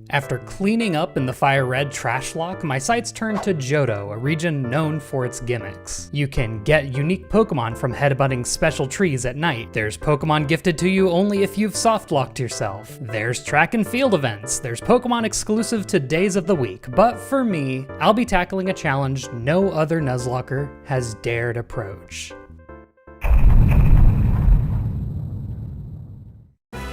After cleaning up in the fire red trash lock, my sights turned to Johto, a region known for its gimmicks. You can get unique Pokemon from headbutting special trees at night. There's Pokemon gifted to you only if you've soft-locked yourself. There's track and field events. There's Pokemon exclusive to days of the week. But for me, I'll be tackling a challenge no other Nuzlocker has dared approach.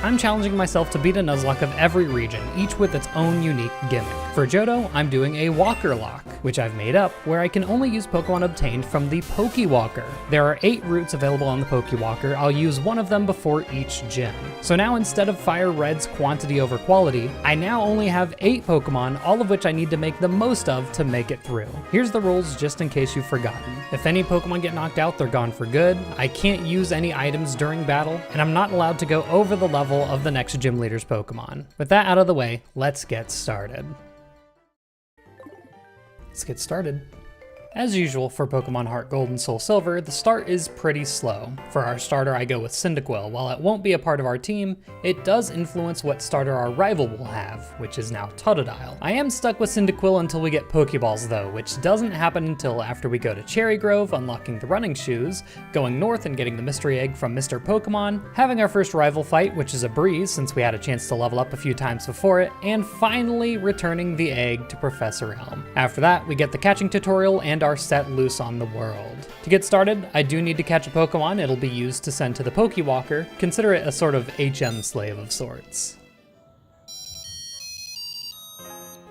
I'm challenging myself to beat a Nuzlocke of every region, each with its own unique gimmick. For Johto, I'm doing a Walker Lock, which I've made up, where I can only use Pokemon obtained from the Pokewalker. There are 8 routes available on the Pokewalker. I'll use one of them before each gym. So now instead of Fire Red's quantity over quality, I now only have 8 Pokemon, all of which I need to make the most of to make it through. Here's the rules just in case you've forgotten. If any Pokemon get knocked out, they're gone for good. I can't use any items during battle, and I'm not allowed to go over the level of the next gym leader's Pokemon. With that out of the way, let's get started. As usual for Pokemon HeartGold and SoulSilver, the start is pretty slow. For our starter, I go with Cyndaquil. While it won't be a part of our team, it does influence what starter our rival will have, which is now Totodile. I am stuck with Cyndaquil until we get Pokeballs though, which doesn't happen until after we go to Cherry Grove, unlocking the running shoes, going north and getting the mystery egg from Mr. Pokemon, having our first rival fight, which is a breeze since we had a chance to level up a few times before it, and finally returning the egg to Professor Elm. After that, we get the catching tutorial and are set loose on the world. To get started, I do need to catch a Pokemon. It'll be used to send to the Pokewalker. Consider it a sort of HM slave of sorts.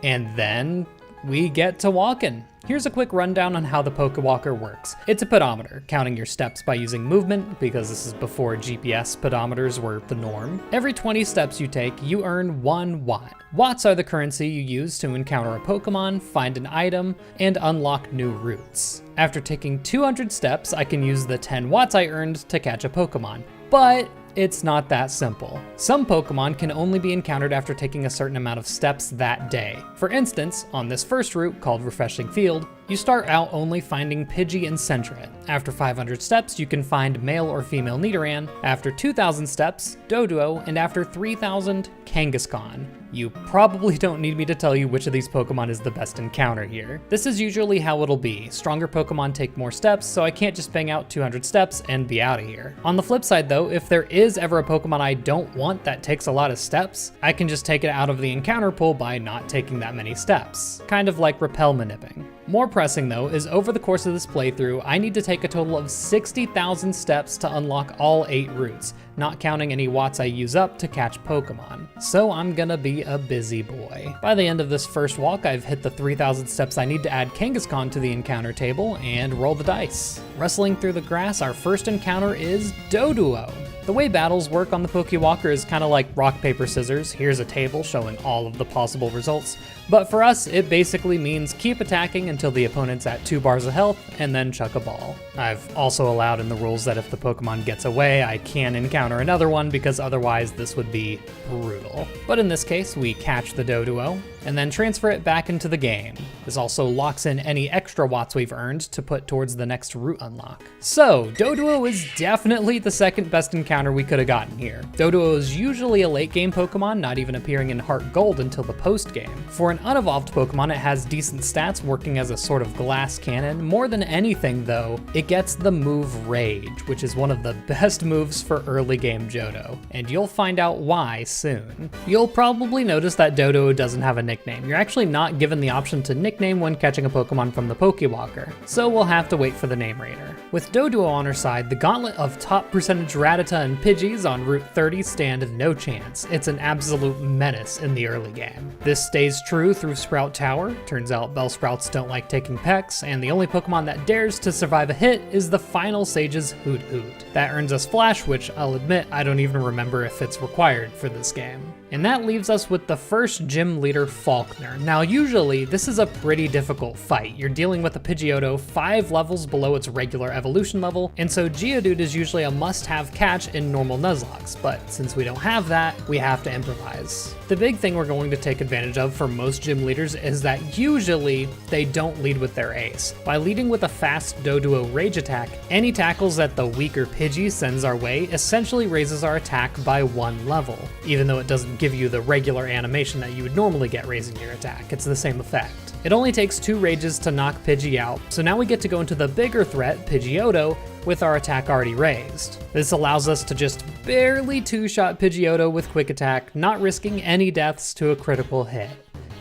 And then we get to walking. Here's a quick rundown on how the Pokewalker works. It's a pedometer, counting your steps by using movement, because this is before GPS pedometers were the norm. Every 20 steps you take, you earn 1 watt. Watts are the currency you use to encounter a Pokemon, find an item, and unlock new routes. After taking 200 steps, I can use the 10 watts I earned to catch a Pokemon. But it's not that simple. Some Pokemon can only be encountered after taking a certain amount of steps that day. For instance, on this first route, called Refreshing Field, you start out only finding Pidgey and Sentret. After 500 steps, you can find male or female Nidoran. After 2,000 steps, Doduo, and after 3,000, Kangaskhan. You probably don't need me to tell you which of these Pokemon is the best encounter here. This is usually how it'll be. Stronger Pokemon take more steps, so I can't just bang out 200 steps and be out of here. On the flip side though, if there is ever a Pokemon I don't want that takes a lot of steps, I can just take it out of the encounter pool by not taking that many steps. Kind of like repel manipping. More pressing though is over the course of this playthrough, I need to take a total of 60,000 steps to unlock all 8 routes, not counting any watts I use up to catch Pokemon. So I'm gonna be a busy boy. By the end of this first walk, I've hit the 3,000 steps I need to add Kangaskhan to the encounter table and roll the dice. Rustling through the grass, our first encounter is Doduo. The way battles work on the Pokewalker is kind of like rock, paper, scissors. Here's a table showing all of the possible results. But for us, it basically means keep attacking until the opponent's at 2 bars of health, and then chuck a ball. I've also allowed in the rules that if the Pokemon gets away, I can encounter another one, because otherwise this would be brutal. But in this case, we catch the Doduo, and then transfer it back into the game. This also locks in any extra watts we've earned to put towards the next route unlock. So, Doduo is definitely the second best encounter we could have gotten here. Doduo is usually a late game Pokemon, not even appearing in HeartGold until the post game. For an unevolved Pokemon, it has decent stats, working as a sort of glass cannon. More than anything though, it gets the move Rage, which is one of the best moves for early game Johto, and you'll find out why soon. You'll probably notice that Doduo doesn't have a nickname. You're actually not given the option to nickname when catching a Pokemon from the Pokewalker, so we'll have to wait for the name raider. With Doduo on our side, the gauntlet of top percentage Rattata and Pidgeys on Route 30 stand no chance. It's an absolute menace in the early game. This stays true through Sprout Tower. Turns out Bellsprouts don't like taking pecks, and the only Pokemon that dares to survive a hit is the final Sage's Hoot Hoot. That earns us Flash, which I'll admit I don't even remember if it's required for this game. And that leaves us with the first gym leader, Falkner. Now usually this is a pretty difficult fight. You're dealing with a Pidgeotto 5 levels below its regular evolution level, and so Geodude is usually a must-have catch used in normal Nuzlockes, but since we don't have that, we have to improvise. The big thing we're going to take advantage of for most gym leaders is that usually they don't lead with their ace. By leading with a fast Doduo rage attack, any tackles that the weaker Pidgey sends our way essentially raises our attack by 1 level, even though it doesn't give you the regular animation that you would normally get raising your attack. It's the same effect. It only takes 2 rages to knock Pidgey out, so now we get to go into the bigger threat, Pidgeotto, with our attack already raised. This allows us to just barely 2-shot Pidgeotto with quick attack, not risking any deaths to a critical hit.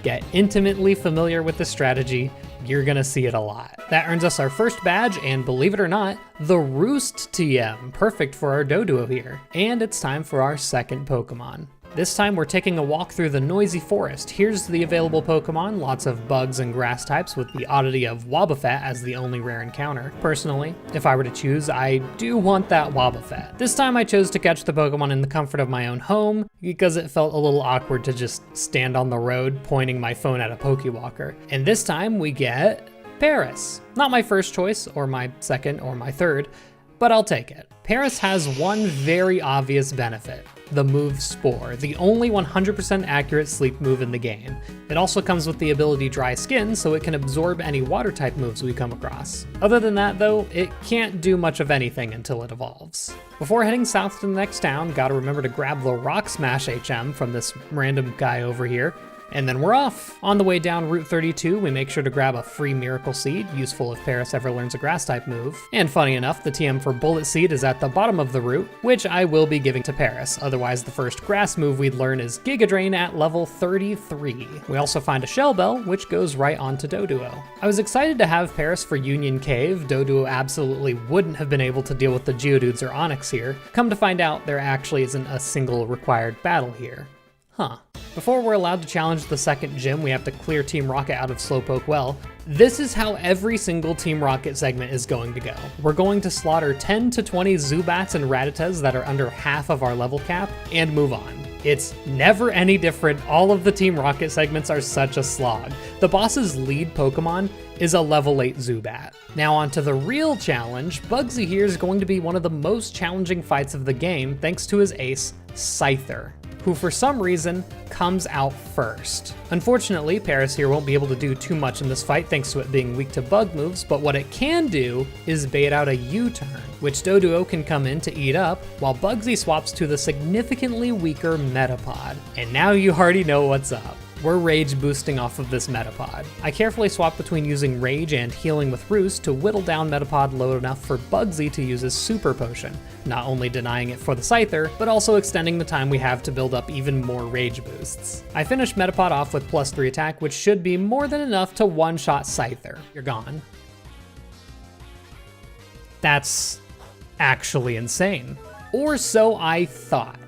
Get intimately familiar with the strategy, you're gonna see it a lot. That earns us our first badge, and believe it or not, the Roost TM, perfect for our Doduo here. And it's time for our second Pokemon. This time we're taking a walk through the noisy forest. Here's the available Pokemon, lots of bugs and grass types with the oddity of Wobbuffet as the only rare encounter. Personally, if I were to choose, I do want that Wobbuffet. This time I chose to catch the Pokemon in the comfort of my own home because it felt a little awkward to just stand on the road pointing my phone at a Pokewalker. And this time we get Paris. Not my first choice, or my second, or my third, but I'll take it. Paris has one very obvious benefit. The move Spore, the only 100% accurate sleep move in the game. It also comes with the ability Dry Skin, so it can absorb any water type moves we come across. Other than that though, it can't do much of anything until it evolves. Before heading south to the next town, gotta remember to grab the Rock Smash HM from this random guy over here, and then we're off. On the way down Route 32, we make sure to grab a free Miracle Seed, useful if Paris ever learns a grass type move. And funny enough, the TM for Bullet Seed is at the bottom of the route, which I will be giving to Paris. Otherwise, the first grass move we'd learn is Giga Drain at level 33. We also find a Shell Bell, which goes right onto Doduo. I was excited to have Paris for Union Cave. Doduo absolutely wouldn't have been able to deal with the Geodudes or Onix here. Come to find out, there actually isn't a single required battle here. Huh. Before we're allowed to challenge the second gym, we have to clear Team Rocket out of Slowpoke Well. This is how every single Team Rocket segment is going to go. We're going to slaughter 10 to 20 Zubats and Rattatas that are under half of our level cap, and move on. It's never any different. All of the Team Rocket segments are such a slog. The boss's lead Pokemon is a level 8 Zubat. Now onto the real challenge. Bugsy here is going to be one of the most challenging fights of the game thanks to his ace, Scyther, who for some reason comes out first. Unfortunately, Paris here won't be able to do too much in this fight thanks to it being weak to bug moves, but what it can do is bait out a U-turn, which Doduo can come in to eat up, while Bugsy swaps to the significantly weaker Metapod. And now you already know what's up. We're rage boosting off of this Metapod. I carefully swapped between using Rage and Healing with Roost to whittle down Metapod low enough for Bugsy to use his Super Potion, not only denying it for the Scyther, but also extending the time we have to build up even more Rage boosts. I finished Metapod off with +3 attack, which should be more than enough to one-shot Scyther. You're gone. That's actually insane. Or so I thought.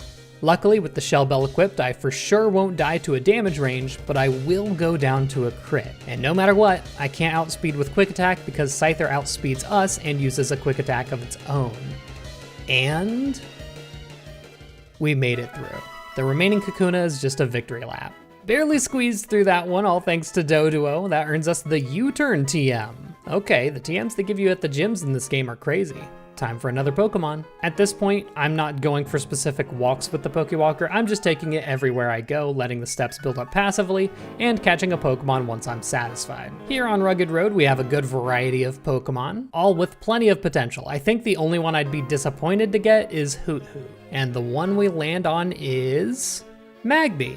Luckily, with the Shell Bell equipped, I for sure won't die to a damage range, but I will go down to a crit. And no matter what, I can't outspeed with Quick Attack because Scyther outspeeds us and uses a Quick Attack of its own. And we made it through. The remaining Kakuna is just a victory lap. Barely squeezed through that one, all thanks to Doduo. That earns us the U-turn TM. Okay, the TMs they give you at the gyms in this game are crazy. Time for another Pokemon. At this point, I'm not going for specific walks with the Pokewalker, I'm just taking it everywhere I go, letting the steps build up passively, and catching a Pokemon once I'm satisfied. Here on Rugged Road, we have a good variety of Pokemon, all with plenty of potential. I think the only one I'd be disappointed to get is Hoot-Hoot, and the one we land on is Magby.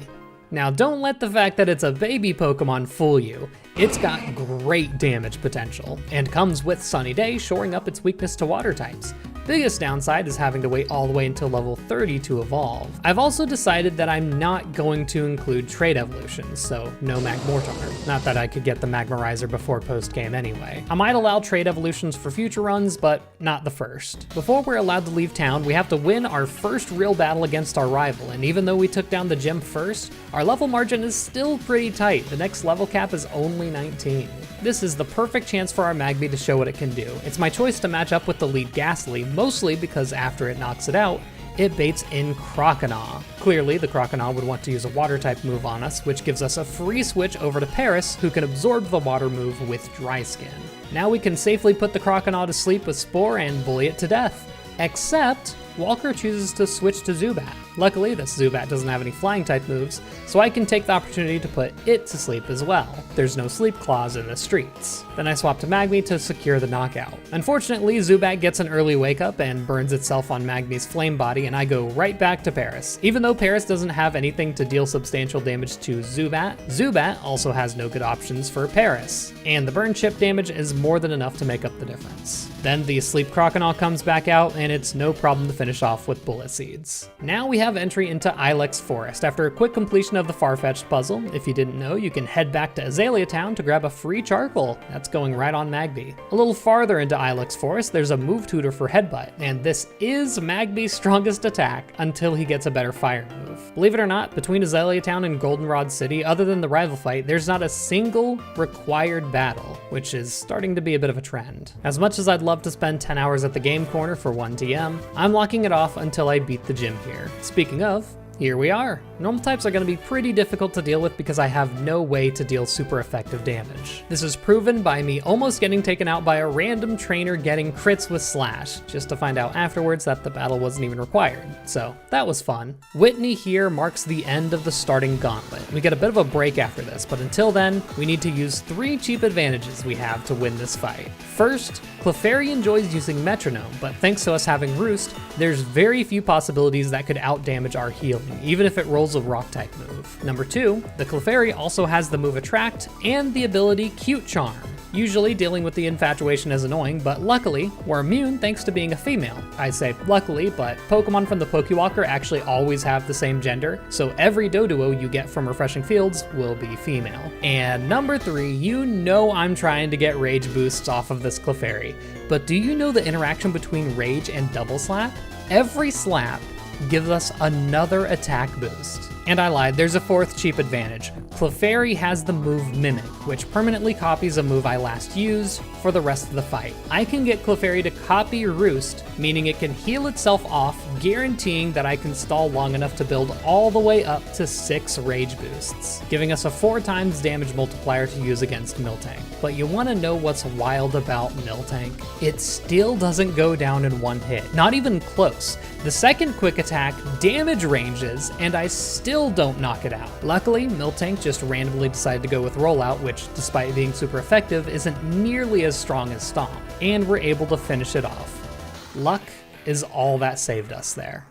Now don't let the fact that it's a baby Pokemon fool you. It's got great damage potential, and comes with Sunny Day, shoring up its weakness to water types. Biggest downside is having to wait all the way until level 30 to evolve. I've also decided that I'm not going to include trait evolutions, so no Magmortar. Not that I could get the Magmarizer before post-game anyway. I might allow trait evolutions for future runs, but not the first. Before we're allowed to leave town, we have to win our first real battle against our rival, and even though we took down the gym first, our level margin is still pretty tight. The next level cap is only 19. This is the perfect chance for our Magby to show what it can do. It's my choice to match up with the lead Ghastly, mostly because after it knocks it out, it baits in Croconaw. Clearly, the Croconaw would want to use a water type move on us, which gives us a free switch over to Paris, who can absorb the water move with Dry Skin. Now we can safely put the Croconaw to sleep with Spore and bully it to death. Except, Walker chooses to switch to Zubat. Luckily, this Zubat doesn't have any flying type moves, so I can take the opportunity to put it to sleep as well. There's no sleep clause in the streets. Then I swap to Magby to secure the knockout. Unfortunately, Zubat gets an early wake up and burns itself on Magby's flame body, and I go right back to Paris. Even though Paris doesn't have anything to deal substantial damage to Zubat, Zubat also has no good options for Paris, and the burn chip damage is more than enough to make up the difference. Then the Asleep Croconaw comes back out, and it's no problem to finish off with Bullet Seeds. Now we have entry into Ilex Forest. After a quick completion of the Farfetch'd puzzle, if you didn't know, you can head back to Azalea Town to grab a free charcoal. That's going right on Magby. A little farther into Ilex Forest, there's a move tutor for Headbutt, and this is Magby's strongest attack until he gets a better fire move. Believe it or not, between Azalea Town and Goldenrod City, other than the rival fight, there's not a single required battle, which is starting to be a bit of a trend. As much as I'd love to spend 10 hours at the game corner for 1 TM, I'm locking it off until I beat the gym here. Speaking of, here we are. Normal types are going to be pretty difficult to deal with because I have no way to deal super effective damage. This is proven by me almost getting taken out by a random trainer getting crits with Slash, just to find out afterwards that the battle wasn't even required. So that was fun. Whitney here marks the end of the starting gauntlet. We get a bit of a break after this, but until then, we need to use 3 cheap advantages we have to win this fight. First, Clefairy enjoys using Metronome, but thanks to us having Roost, there's very few possibilities that could outdamage our healing, even if it rolls a rock type move. Number 2, the Clefairy also has the move Attract and the ability Cute Charm. Usually dealing with the infatuation is annoying, but luckily, we're immune thanks to being a female. I say luckily, but Pokemon from the Pokewalker actually always have the same gender, so every Doduo you get from Refreshing Fields will be female. And number 3, you know I'm trying to get Rage boosts off of this Clefairy, but do you know the interaction between Rage and Double Slap? Every slap gives us another attack boost. And I lied, there's a 4th cheap advantage. Clefairy has the move Mimic, which permanently copies a move I last used for the rest of the fight. I can get Clefairy to copy Roost, meaning it can heal itself off, guaranteeing that I can stall long enough to build all the way up to 6 Rage boosts, giving us a 4 times damage multiplier to use against Miltank. But you wanna know what's wild about Miltank? It still doesn't go down in 1 hit, not even close. The second quick attack damage ranges, and I still don't knock it out. Luckily, Miltank just randomly decided to go with Rollout, which, despite being super effective, isn't nearly as strong as Stomp, and we're able to finish it off. Luck is all that saved us there.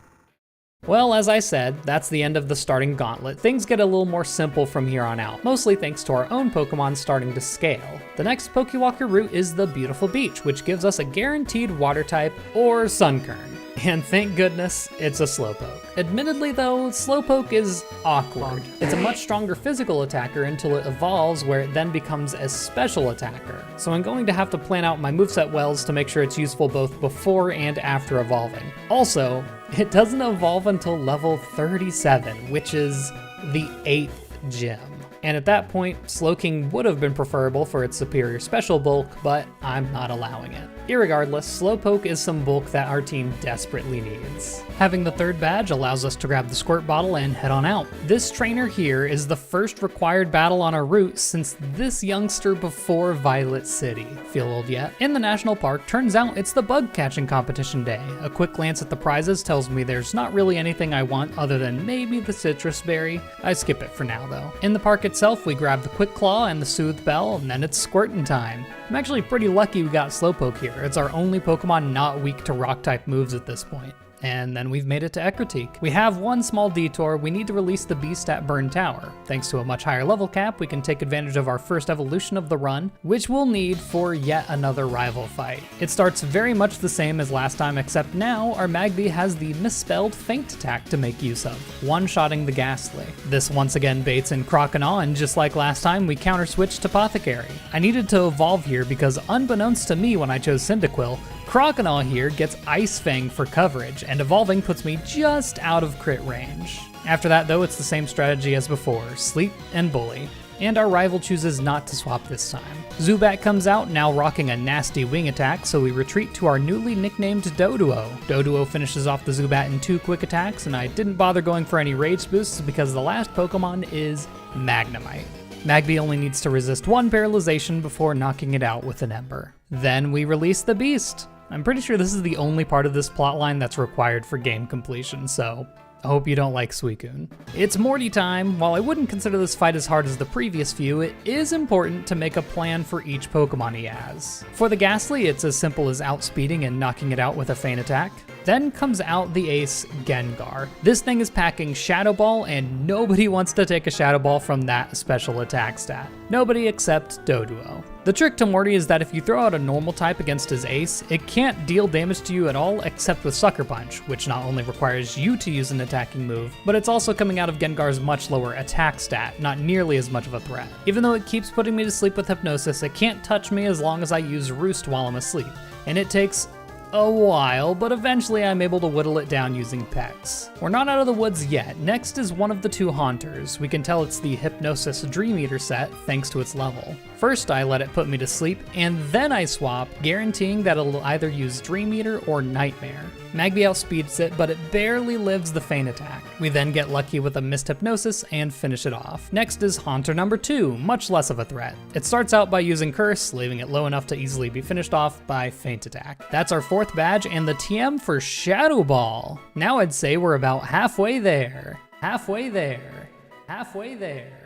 Well, as I said, that's the end of the starting gauntlet. Things get a little more simple from here on out, mostly thanks to our own Pokemon starting to scale. The next Pokewalker route is the Beautiful Beach, which gives us a guaranteed water type or Sunkern. And thank goodness, it's a Slowpoke. Admittedly though, Slowpoke is awkward. It's a much stronger physical attacker until it evolves, where it then becomes a special attacker. So I'm going to have to plan out my moveset wells to make sure it's useful both before and after evolving. Also, it doesn't evolve until level 37, which is the 8th gym. And at that point, Slowking would have been preferable for its superior special bulk, but I'm not allowing it. Irregardless, Slowpoke is some bulk that our team desperately needs. Having the 3rd badge allows us to grab the Squirt Bottle and head on out. This trainer here is the first required battle on our route since this youngster before Violet City. Feel old yet? In the national park, turns out it's the bug catching competition day. A quick glance at the prizes tells me there's not really anything I want other than maybe the citrus berry. I skip it for now though. In the park itself, we grab the Quick Claw and the Soothe Bell, and then it's squirtin' time. I'm actually pretty lucky we got Slowpoke here. It's our only Pokemon not weak to rock-type moves at this point. And then we've made it to Ecruteak. We have one small detour. We need to release the beast at Burn Tower. Thanks to a much higher level cap, we can take advantage of our first evolution of the run, which we'll need for yet another rival fight. It starts very much the same as last time, except now our Magby has the misspelled Feint attack to make use of, one-shotting the Ghastly. This once again baits in Croconaw, and just like last time, we counter-switch to Apothecary. I needed to evolve here because unbeknownst to me when I chose Cyndaquil, Croconaw here gets Ice Fang for coverage, and evolving puts me just out of crit range. After that though, it's the same strategy as before, Sleep and Bully. And our rival chooses not to swap this time. Zubat comes out, now rocking a nasty wing attack, so we retreat to our newly nicknamed Doduo. Doduo finishes off the Zubat in 2 quick attacks, and I didn't bother going for any rage boosts because the last Pokemon is Magnemite. Magby only needs to resist 1 paralyzation before knocking it out with an Ember. Then we release the beast. I'm pretty sure this is the only part of this plotline that's required for game completion, so I hope you don't like Suicune. It's Morty time. While I wouldn't consider this fight as hard as the previous few, it is important to make a plan for each Pokemon he has. For the Ghastly, it's as simple as outspeeding and knocking it out with a feint attack. Then comes out the ace, Gengar. This thing is packing Shadow Ball, and nobody wants to take a Shadow Ball from that special attack stat. Nobody except Doduo. The trick to Morty is that if you throw out a normal type against his ace, it can't deal damage to you at all except with Sucker Punch, which not only requires you to use an attacking move, but it's also coming out of Gengar's much lower attack stat, not nearly as much of a threat. Even though it keeps putting me to sleep with Hypnosis, it can't touch me as long as I use Roost while I'm asleep, and it takes a while, but eventually I'm able to whittle it down using Pex. We're not out of the woods yet. Next is one of the two Haunters. We can tell it's the Hypnosis Dream Eater set thanks to its level. First I let it put me to sleep, and then I swap, guaranteeing that it'll either use Dream Eater or Nightmare. Magby outspeeds it, but it barely lives the feint attack. We then get lucky with a missed Hypnosis and finish it off. Next is Haunter number 2, much less of a threat. It starts out by using Curse, leaving it low enough to easily be finished off by feint attack. That's our 4th badge and the TM for Shadow Ball. Now I'd say we're about halfway there. Halfway there. Halfway there.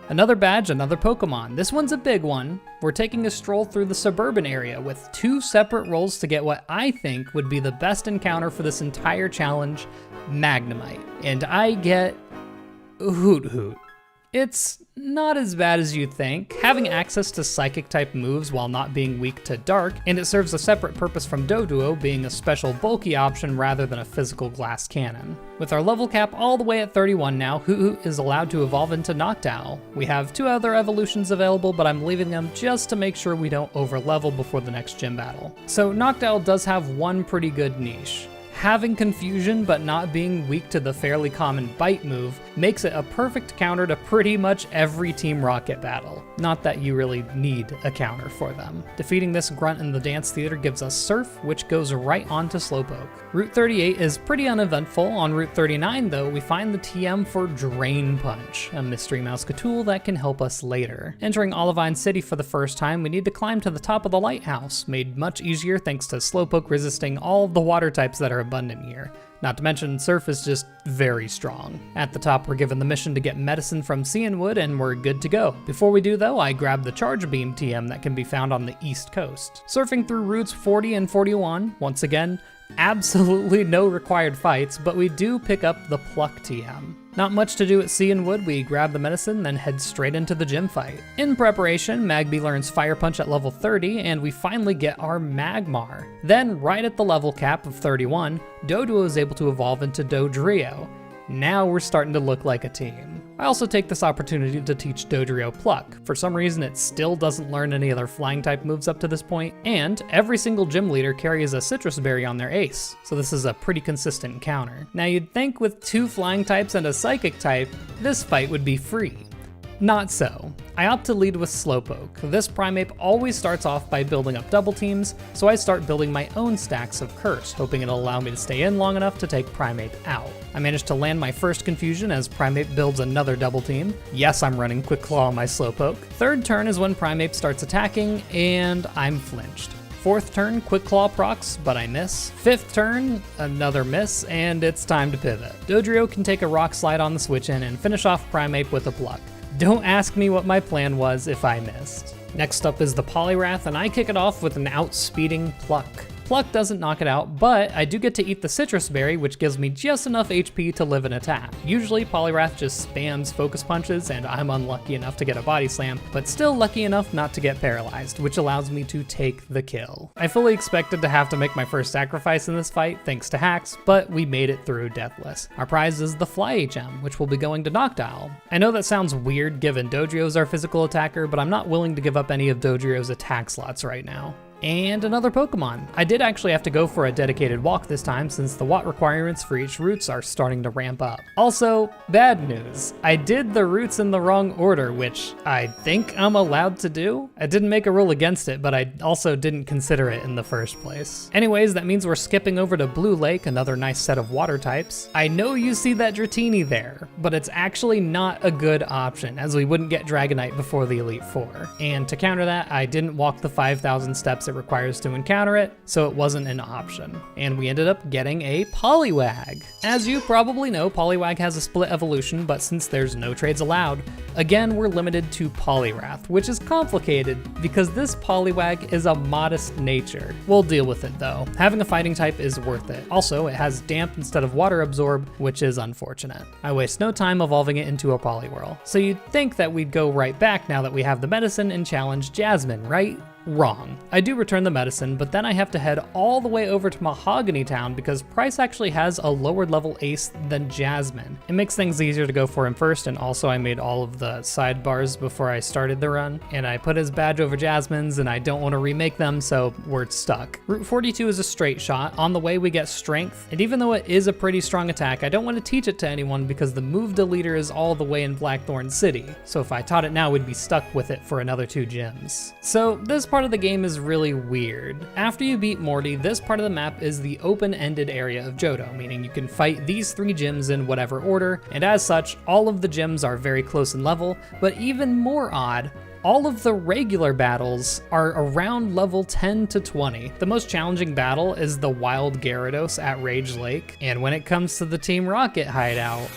Another badge, another Pokemon. This one's a big one. We're taking a stroll through the Suburban Area with 2 separate rolls to get what I think would be the best encounter for this entire challenge, Magnemite. And I get Hoot Hoot. It's not as bad as you think. Having access to psychic type moves while not being weak to dark, and it serves a separate purpose from Doduo, being a special bulky option rather than a physical glass cannon. With our level cap all the way at 31 now, Hoot Hoot is allowed to evolve into Noctowl. We have 2 other evolutions available, but I'm leaving them just to make sure we don't over level before the next gym battle. So Noctowl does have one pretty good niche. Having confusion but not being weak to the fairly common bite move makes it a perfect counter to pretty much every Team Rocket battle. Not that you really need a counter for them. Defeating this grunt in the Dance Theater gives us Surf, which goes right onto Slowpoke. Route 38 is pretty uneventful. On Route 39 though, we find the TM for Drain Punch, a Mystery Mouse tool that can help us later. Entering Olivine City for the first time, we need to climb to the top of the lighthouse, made much easier thanks to Slowpoke resisting all of the water types that are abundant here. Not to mention, Surf is just very strong. At the top, we're given the mission to get medicine from Cianwood, and we're good to go. Before we do though, I grab the Charge Beam TM that can be found on the East Coast. Surfing through routes 40 and 41, once again, absolutely no required fights, but we do pick up the Pluck TM. Not much to do at Cianwood, we grab the medicine, then head straight into the gym fight. In preparation, Magby learns Fire Punch at level 30, and we finally get our Magmar. Then, right at the level cap of 31, Doduo is able to evolve into Dodrio. Now we're starting to look like a team. I also take this opportunity to teach Dodrio Pluck. For some reason, it still doesn't learn any other flying type moves up to this point, and every single gym leader carries a Citrus Berry on their ace, so this is a pretty consistent counter. Now you'd think with 2 flying types and a psychic type, this fight would be free. Not so. I opt to lead with Slowpoke. This Primeape always starts off by building up double teams, so I start building my own stacks of Curse, hoping it'll allow me to stay in long enough to take Primeape out. I managed to land my first confusion as Primeape builds another double team. Yes, I'm running Quick Claw on my Slowpoke. Third turn is when Primeape starts attacking, and I'm flinched. 4th turn, Quick Claw procs, but I miss. 5th turn, another miss, and it's time to pivot. Dodrio can take a Rock Slide on the switch in and finish off Primeape with a Pluck. Don't ask me what my plan was if I missed. Next up is the Poliwrath, and I kick it off with an outspeeding Pluck. Pluck doesn't knock it out, but I do get to eat the Citrus Berry, which gives me just enough HP to live an attack. Usually Poliwrath just spams Focus Punches, and I'm unlucky enough to get a Body Slam, but still lucky enough not to get paralyzed, which allows me to take the kill. I fully expected to have to make my first sacrifice in this fight, thanks to hacks, but we made it through deathless. Our prize is the Fly HM, which will be going to Noctowl. I know that sounds weird given Dodrio's our physical attacker, but I'm not willing to give up any of Dodrio's attack slots right now. And another Pokemon. I did actually have to go for a dedicated walk this time since the watt requirements for each routes are starting to ramp up. Also, bad news. I did the routes in the wrong order, which I think I'm allowed to do. I didn't make a rule against it, but I also didn't consider it in the first place. Anyways, that means we're skipping over to Blue Lake, another nice set of water types. I know you see that Dratini there, but it's actually not a good option as we wouldn't get Dragonite before the Elite Four. And to counter that, I didn't walk the 5,000 steps it requires to encounter it, so it wasn't an option. And we ended up getting a Poliwag. As you probably know, Poliwag has a split evolution, but since there's no trades allowed, again, we're limited to Poliwrath, which is complicated because this Poliwag is a modest nature. We'll deal with it though. Having a fighting type is worth it. Also, it has damp instead of water absorb, which is unfortunate. I waste no time evolving it into a Poliwhirl. So you'd think that we'd go right back now that we have the medicine and challenge Jasmine, right? Wrong. I do return the medicine, but then I have to head all the way over to Mahogany Town because Price actually has a lower level ace than Jasmine. It makes things easier to go for him first, and also I made all of the sidebars before I started the run, and I put his badge over Jasmine's, and I don't want to remake them, so we're stuck. Route 42 is a straight shot. On the way we get strength, and even though it is a pretty strong attack, I don't want to teach it to anyone because the move deleter is all the way in Blackthorn City, so if I taught it now, we'd be stuck with it for another 2 gyms. So this part of the game is really weird. After you beat Morty, this part of the map is the open-ended area of Johto, meaning you can fight these 3 gyms in whatever order, and as such, all of the gyms are very close in level, but even more odd, all of the regular battles are around level 10 to 20. The most challenging battle is the Wild Gyarados at Rage Lake, and when it comes to the Team Rocket hideout,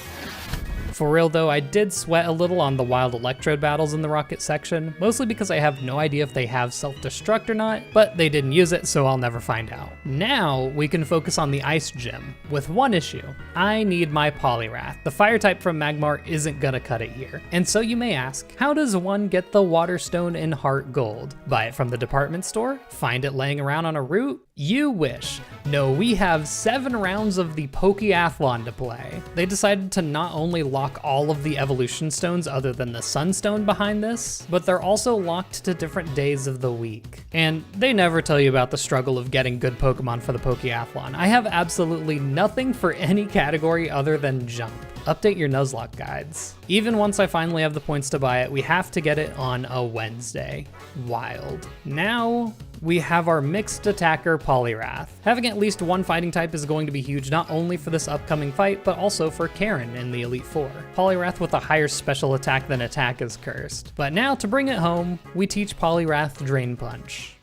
for real though, I did sweat a little on the Wild Electrode battles in the Rocket section, mostly because I have no idea if they have self-destruct or not, but they didn't use it, so I'll never find out. Now, we can focus on the Ice Gym, with one issue. I need my Poliwrath. The Fire type from Magmar isn't gonna cut it here. And so you may ask, how does one get the Water Stone in HeartGold? Buy it from the department store? Find it laying around on a route? You wish. No, we have 7 rounds of the Pokeathlon to play. They decided to not only lock all of the evolution stones other than the Sunstone behind this, but they're also locked to different days of the week. And they never tell you about the struggle of getting good Pokemon for the Pokeathlon. I have absolutely nothing for any category other than jump. Update your Nuzlocke guides. Even once I finally have the points to buy it, we have to get it on a Wednesday. Wild. Now, we have our mixed attacker Poliwrath. Having at least one fighting type is going to be huge not only for this upcoming fight, but also for Karen in the Elite Four. Poliwrath with a higher special attack than attack is cursed. But now, to bring it home, we teach Poliwrath Drain Punch.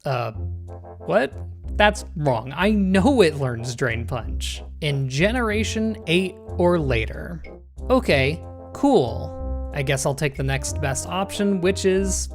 What? That's wrong. I know it learns Drain Punch in Generation 8 or later. Okay, cool. I guess I'll take the next best option, which is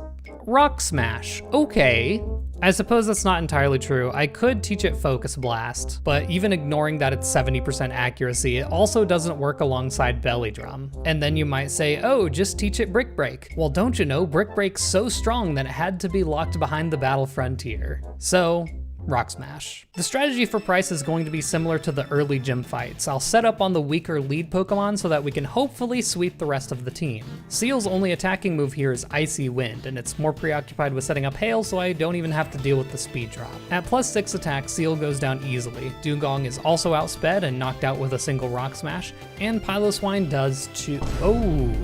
Rock Smash. Okay. I suppose that's not entirely true. I could teach it Focus Blast, but even ignoring that it's 70% accuracy, it also doesn't work alongside Belly Drum. And then you might say, oh, just teach it Brick Break. Well, don't you know, Brick Break's so strong that it had to be locked behind the Battle Frontier. So, Rock Smash. The strategy for Price is going to be similar to the early gym fights. I'll set up on the weaker lead Pokemon so that we can hopefully sweep the rest of the team. Seal's only attacking move here is Icy Wind, and it's more preoccupied with setting up Hail, so I don't even have to deal with the speed drop. At +6 attack, Seal goes down easily. Dugong is also outsped and knocked out with a single Rock Smash, and Piloswine does too. Oh!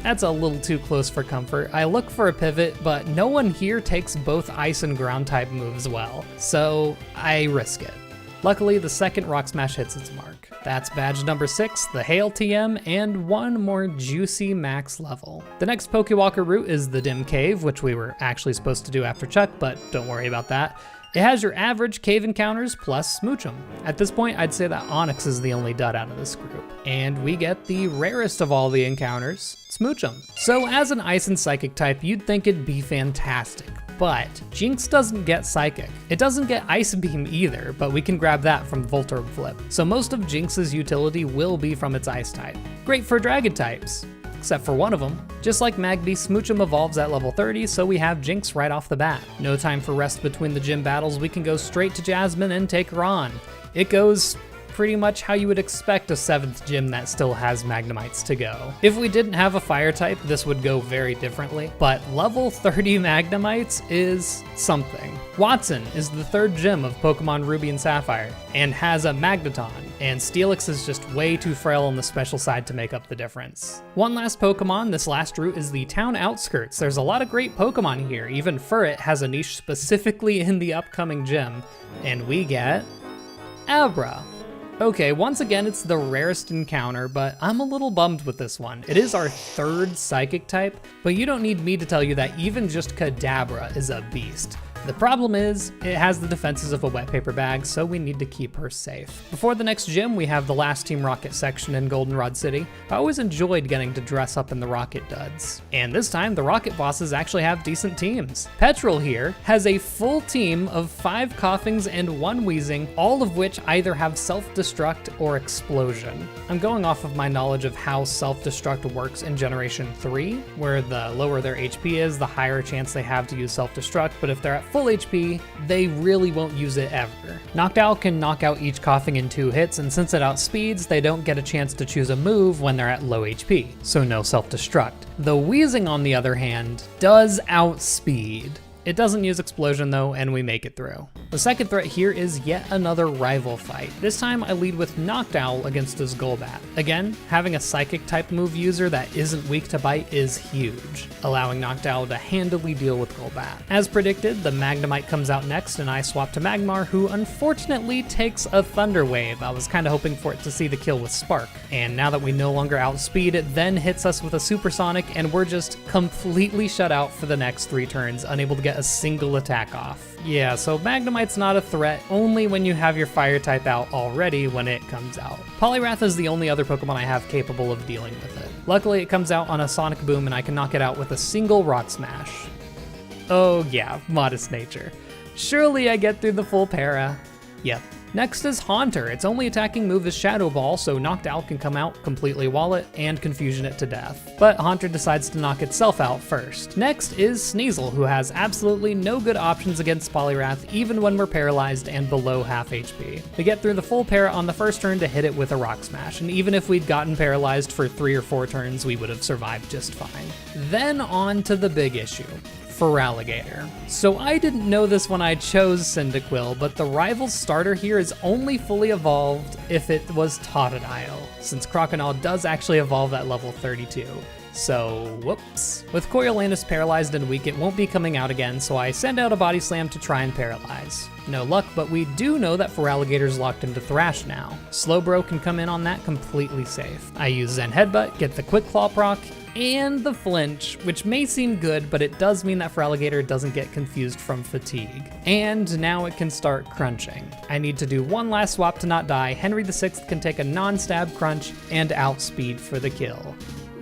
That's a little too close for comfort. I look for a pivot, but no one here takes both ice and ground type moves well, so I risk it. Luckily, the second Rock Smash hits its mark. That's badge number 6, the Hail TM, and one more juicy max level. The next Pokewalker route is the Dim Cave, which we were actually supposed to do after Chuck, but don't worry about that. It has your average cave encounters plus Smoochum. At this point, I'd say that Onyx is the only dud out of this group. And we get the rarest of all the encounters, Smoochum. So as an Ice and Psychic type, you'd think it'd be fantastic, but Jinx doesn't get Psychic. It doesn't get Ice Beam either, but we can grab that from Voltorb Flip. So most of Jinx's utility will be from its Ice type. Great for Dragon types, except for one of them. Just like Magby, Smoochum evolves at level 30, so we have Jinx right off the bat. No time for rest between the gym battles, we can go straight to Jasmine and take her on. It goes pretty much how you would expect a 7th gym that still has Magnemites to go. If we didn't have a fire type, this would go very differently, but level 30 Magnemites is something. Watson is the 3rd gym of Pokemon Ruby and Sapphire, and has a Magneton, and Steelix is just way too frail on the special side to make up the difference. One last Pokemon, this last route is the town outskirts. There's a lot of great Pokemon here, even Furret has a niche specifically in the upcoming gym, and we get Abra. Okay, once again, it's the rarest encounter, but I'm a little bummed with this one. It is our 3rd psychic type, but you don't need me to tell you that even just Kadabra is a beast. The problem is, it has the defenses of a wet paper bag, so we need to keep her safe. Before the next gym, we have the last Team Rocket section in Goldenrod City. I always enjoyed getting to dress up in the Rocket duds. And this time, the Rocket bosses actually have decent teams. Petrol here has a full team of 5 Coughings and 1 Wheezing, all of which either have self-destruct or explosion. I'm going off of my knowledge of how self-destruct works in Generation 3, where the lower their HP is, the higher chance they have to use self-destruct, but if they're at full HP, they really won't use it ever. Noctowl can knock out each Coughing in 2 hits, and since it outspeeds, they don't get a chance to choose a move when they're at low HP, so no self-destruct. The Wheezing, on the other hand, does outspeed. It doesn't use explosion though, and we make it through. The second threat here is yet another rival fight. This time I lead with Noctowl against his Golbat. Again, having a psychic type move user that isn't weak to bite is huge, allowing Noctowl to handily deal with Golbat. As predicted, the Magnemite comes out next and I swap to Magmar, who unfortunately takes a Thunder Wave. I was kinda hoping for it to see the kill with Spark. And now that we no longer outspeed, it then hits us with a Supersonic and we're just completely shut out for the next 3 turns, unable to get a single attack off. Yeah, so Magnemite's not a threat only when you have your fire type out already when it comes out. Poliwrath is the only other Pokemon I have capable of dealing with it. Luckily it comes out on a Sonic Boom and I can knock it out with a single Rock Smash. Oh yeah, modest nature. Surely I get through the full para. Yep. Next is Haunter. Its only attacking move is Shadow Ball, so Noctowl can come out, completely wall it, and confusion it to death. But Haunter decides to knock itself out first. Next is Sneasel, who has absolutely no good options against Poliwrath, even when we're paralyzed and below half HP. We get through the full para on the first turn to hit it with a Rock Smash, and even if we'd gotten paralyzed for 3 or 4 turns, we would have survived just fine. Then on to the big issue. Feraligatr. So I didn't know this when I chose Cyndaquil, but the rival starter here is only fully evolved if it was Totodile, since Croconaw does actually evolve at level 32. So, whoops. With Coriolanus paralyzed and weak, it won't be coming out again, so I send out a Body Slam to try and paralyze. No luck, but we do know that Feraligator's locked into Thrash now. Slowbro can come in on that completely safe. I use Zen Headbutt, get the Quick Claw proc, and the flinch, which may seem good, but it does mean that Feraligatr doesn't get confused from fatigue. And now it can start crunching. I need to do one last swap to not die. Henry VI can take a non-stab crunch and outspeed for the kill.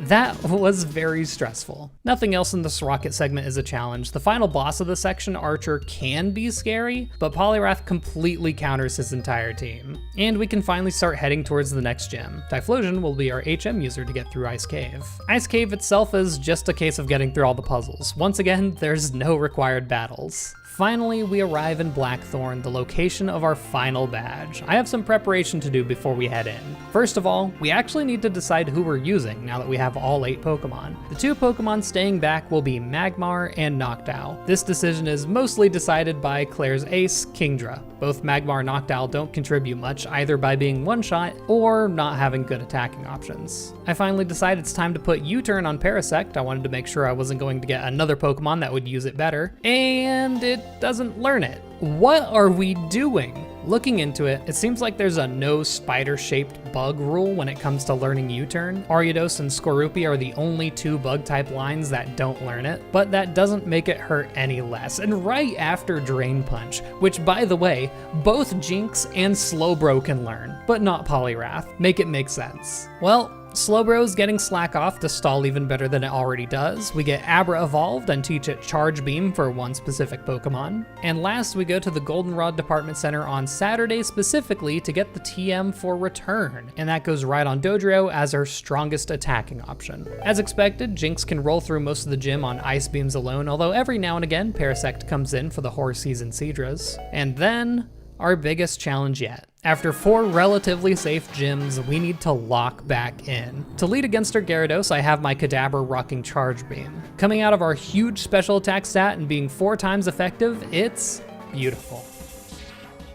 That was very stressful. Nothing else in this Rocket segment is a challenge. The final boss of the section, Archer, can be scary, but Poliwrath completely counters his entire team. And we can finally start heading towards the next gym. Typhlosion will be our HM user to get through Ice Cave. Ice Cave itself is just a case of getting through all the puzzles. Once again, there's no required battles. Finally, we arrive in Blackthorn, the location of our final badge. I have some preparation to do before we head in. First of all, we actually need to decide who we're using now that we have all 8 Pokemon. The 2 Pokemon staying back will be Magmar and Noctowl. This decision is mostly decided by Claire's ace, Kingdra. Both Magmar and Noctowl don't contribute much, either by being one-shot or not having good attacking options. I finally decide it's time to put U-turn on Parasect. I wanted to make sure I wasn't going to get another Pokemon that would use it better, and it doesn't learn it. What are we doing? Looking into it, it seems like there's a no spider-shaped bug rule when it comes to learning U-turn. Ariados and Skorupi are the only 2 bug-type lines that don't learn it, but that doesn't make it hurt any less. And right after Drain Punch, which by the way, both Jinx and Slowbro can learn, but not Poliwrath. Make it make sense. Well, Slowbro's getting Slack off to stall even better than it already does. We get Abra evolved and teach it Charge Beam for one specific Pokemon. And last, we go to the Goldenrod Department Center on Saturday specifically to get the TM for Return. And that goes right on Dodrio as our strongest attacking option. As expected, Jinx can roll through most of the gym on Ice Beams alone, although every now and again, Parasect comes in for the Horsey's and Seadras. And then, our biggest challenge yet. After 4 relatively safe gyms, we need to lock back in. To lead against our Gyarados, I have my Kadabra rocking Charge Beam. Coming out of our huge special attack stat and being 4 times effective, it's beautiful.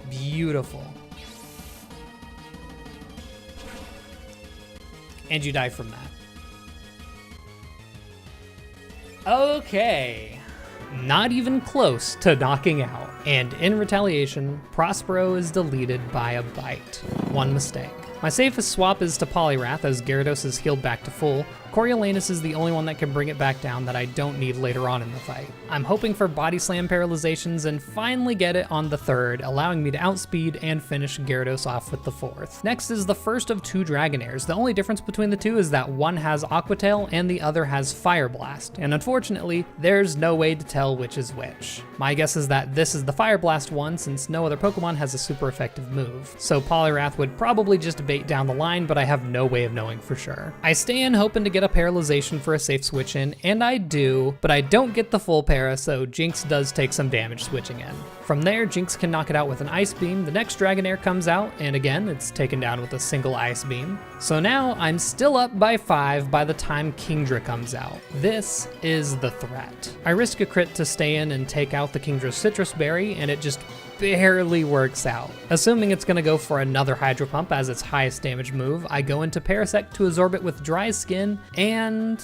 Beautiful. And you die from that. Okay. not even close to knocking out. And in retaliation, Prospero is deleted by a bite. One mistake. My safest swap is to Poliwrath as Gyarados is healed back to full. Coriolanus is the only one that can bring it back down that I don't need later on in the fight. I'm hoping for Body Slam paralyzations and finally get it on the third, allowing me to outspeed and finish Gyarados off with the fourth. Next is the first of two Dragonairs. The only difference between the two is that one has Aqua Tail and the other has Fire Blast, and unfortunately, there's no way to tell which is which. My guess is that this is the Fire Blast one since no other Pokemon has a super effective move, so Poliwrath would probably just bait down the line, but I have no way of knowing for sure. I stay in hoping to get a paralyzation for a safe switch in, and I do, but I don't get the full para, so Jinx does take some damage switching in. From there, Jinx can knock it out with an Ice Beam, the next Dragonair comes out, and again, it's taken down with a single Ice Beam. So now I'm still up by 5 by the time Kingdra comes out. This is the threat. I risk a crit to stay in and take out the Kingdra's Citrus Berry, and it just barely works out. Assuming it's gonna go for another Hydro Pump as its highest damage move, I go into Parasect to absorb it with Dry Skin, and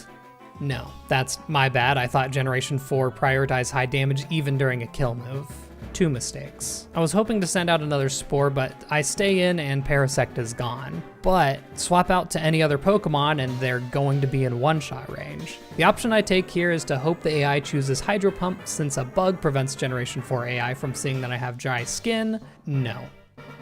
no, that's my bad. I thought Generation 4 prioritized high damage even during a kill move. 2 mistakes. I was hoping to send out another Spore, but I stay in and Parasect is gone. But swap out to any other Pokemon and they're going to be in one-shot range. The option I take here is to hope the AI chooses Hydro Pump since a bug prevents Generation 4 AI from seeing that I have Dry Skin. No.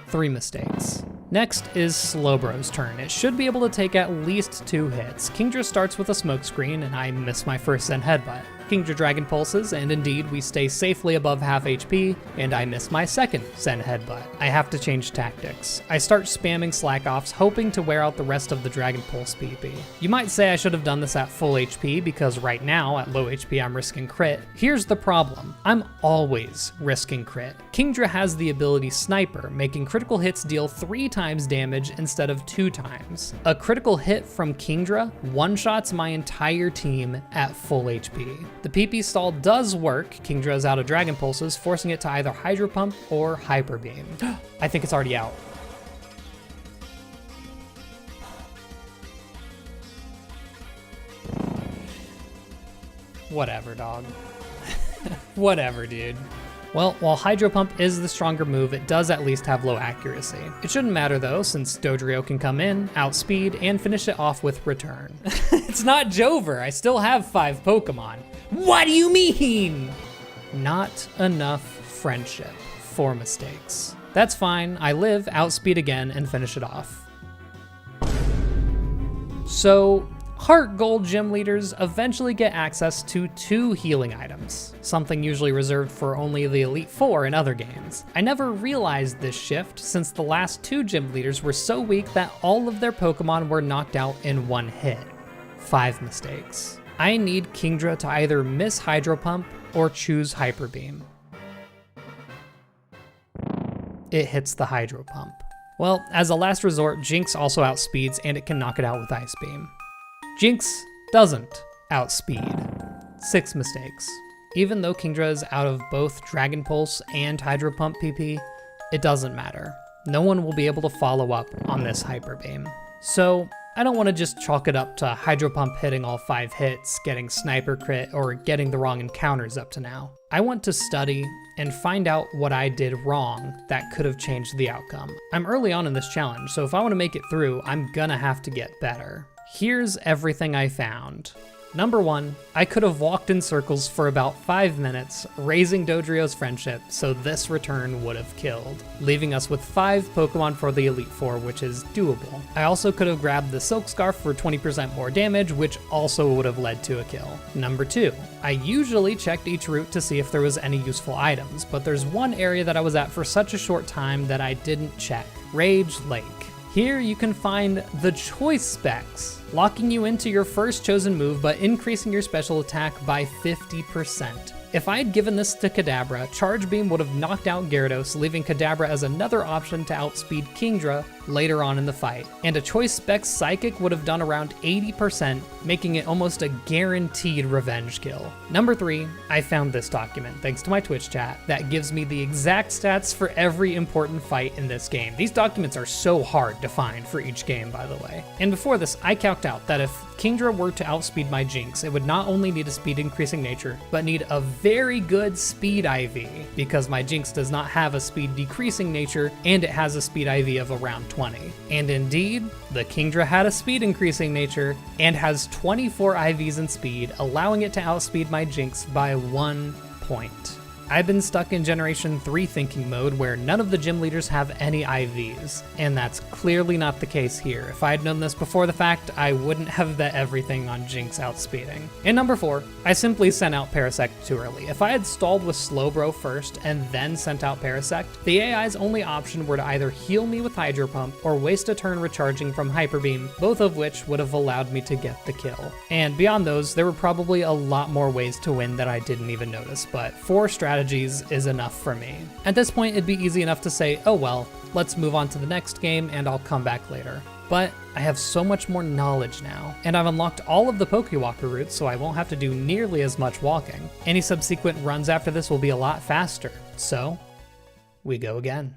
3 mistakes. Next is Slowbro's turn. It should be able to take at least 2 hits. Kingdra starts with a Smokescreen and I miss my first Zen Headbutt. Kingdra Dragon Pulses, and indeed we stay safely above half HP, and I miss my second Zen Headbutt. I have to change tactics. I start spamming Slack Offs, hoping to wear out the rest of the Dragon Pulse PP. You might say I should have done this at full HP, because right now, at low HP, I'm risking crit. Here's the problem. I'm always risking crit. Kingdra has the ability Sniper, making critical hits deal 3 times damage instead of 2 times. A critical hit from Kingdra one-shots my entire team at full HP. The PP stall does work. Kingdra is out of Dragon Pulses, forcing it to either Hydro Pump or Hyper Beam. I think it's already out. Whatever, dog. Whatever, dude. Well, while Hydro Pump is the stronger move, it does at least have low accuracy. It shouldn't matter though, since Dodrio can come in, outspeed, and finish it off with Return. It's not Jover, I still have 5 Pokemon. What do you mean? Not enough friendship. 4 mistakes. That's fine, I live, outspeed again, and finish it off. So, HeartGold gym leaders eventually get access to 2 healing items, something usually reserved for only the Elite Four in other games. I never realized this shift since the last 2 gym leaders were so weak that all of their Pokemon were knocked out in 1 hit. 5 mistakes. I need Kingdra to either miss Hydro Pump or choose Hyper Beam. It hits the Hydro Pump. Well, as a last resort, Jinx also outspeeds and it can knock it out with Ice Beam. Jinx doesn't outspeed. 6 mistakes. Even though Kingdra is out of both Dragon Pulse and Hydro Pump PP, it doesn't matter. No one will be able to follow up on this Hyper Beam. So, I don't want to just chalk it up to Hydro Pump hitting all 5 hits, getting Sniper Crit, or getting the wrong encounters up to now. I want to study and find out what I did wrong that could have changed the outcome. I'm early on in this challenge, so if I want to make it through, I'm gonna have to get better. Here's everything I found. Number 1, I could have walked in circles for about 5 minutes, raising Dodrio's friendship, so this return would have killed, leaving us with 5 Pokemon for the Elite Four, which is doable. I also could have grabbed the Silk Scarf for 20% more damage, which also would have led to a kill. Number 2, I usually checked each route to see if there was any useful items, but there's one area that I was at for such a short time that I didn't check. Rage Lake. Here you can find the choice specs, locking you into your first chosen move but increasing your special attack by 50%. If I had given this to Kadabra, Charge Beam would have knocked out Gyarados, leaving Kadabra as another option to outspeed Kingdra later on in the fight. And a Choice Spec Psychic would have done around 80%, making it almost a guaranteed revenge kill. Number 3, I found this document, thanks to my Twitch chat, that gives me the exact stats for every important fight in this game. These documents are so hard to find for each game, by the way. And before this, I calculated talked out that if Kingdra were to outspeed my Jinx, it would not only need a speed increasing nature, but need a very good speed IV, because my Jinx does not have a speed decreasing nature, and it has a speed IV of around 20. And indeed, the Kingdra had a speed increasing nature, and has 24 IVs in speed, allowing it to outspeed my Jinx by 1 point. I've been stuck in Generation 3 thinking mode where none of the gym leaders have any IVs, and that's clearly not the case here. If I had known this before the fact, I wouldn't have bet everything on Jinx outspeeding. And number 4, I simply sent out Parasect too early. If I had stalled with Slowbro first and then sent out Parasect, the AI's only option were to either heal me with Hydro Pump or waste a turn recharging from Hyper Beam, both of which would have allowed me to get the kill. And beyond those, there were probably a lot more ways to win that I didn't even notice, but 4 strategies is enough for me. At this point, it'd be easy enough to say, oh well, let's move on to the next game and I'll come back later. But I have so much more knowledge now, and I've unlocked all of the Pokewalker routes, so I won't have to do nearly as much walking. Any subsequent runs after this will be a lot faster, so we go again.